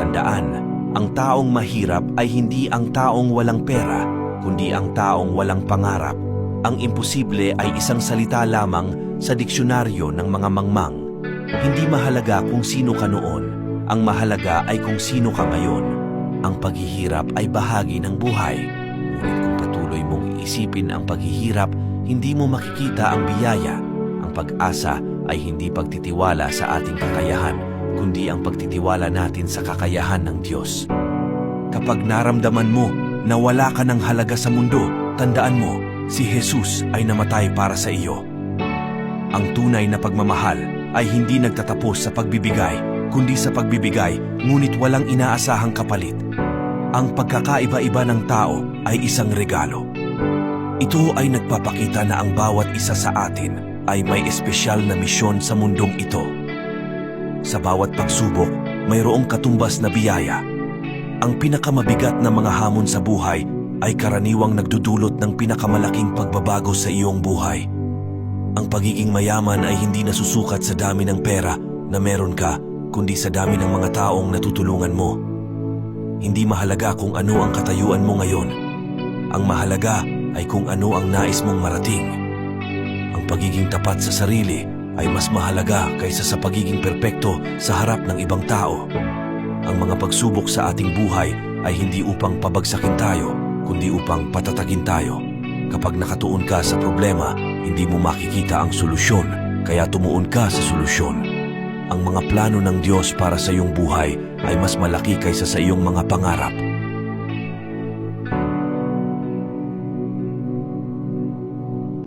tandaan, ang taong mahirap ay hindi ang taong walang pera, kundi ang taong walang pangarap. Ang imposible ay isang salita lamang sa diksyonaryo ng mga mangmang. Hindi mahalaga kung sino ka noon, ang mahalaga ay kung sino ka ngayon. Ang paghihirap ay bahagi ng buhay. Ngunit kung patuloy mong iisipin ang paghihirap, hindi mo makikita ang biyaya. Ang pag-asa ay hindi pagtitiwala sa ating kakayahan, kundi ang pagtitiwala natin sa kakayahan ng Diyos. Kapag naramdaman mo na wala ka ng halaga sa mundo, tandaan mo, si Jesus ay namatay para sa iyo. Ang tunay na pagmamahal ay hindi nagtatapos sa pagbibigay, kundi sa pagbibigay, ngunit walang inaasahang kapalit. Ang pagkakaiba-iba ng tao ay isang regalo. Ito ay nagpapakita na ang bawat isa sa atin ay may espesyal na misyon sa mundong ito. Sa bawat pagsubok, mayroong katumbas na biyaya. Ang pinakamabigat na mga hamon sa buhay ay karaniwang nagdudulot ng pinakamalaking pagbabago sa iyong buhay. Ang pagiging mayaman ay hindi nasusukat sa dami ng pera na meron ka, kundi sa dami ng mga taong natutulungan mo. Hindi mahalaga kung ano ang katayuan mo ngayon. Ang mahalaga ay kung ano ang nais mong marating. Ang pagiging tapat sa sarili ay mas mahalaga kaysa sa pagiging perpekto sa harap ng ibang tao. Ang mga pagsubok sa ating buhay ay hindi upang pabagsakin tayo, kundi upang patatagin tayo. Kapag nakatuon ka sa problema, hindi mo makikita ang solusyon, kaya tumuon ka sa solusyon. Ang mga plano ng Diyos para sa iyong buhay ay mas malaki kaysa sa iyong mga pangarap.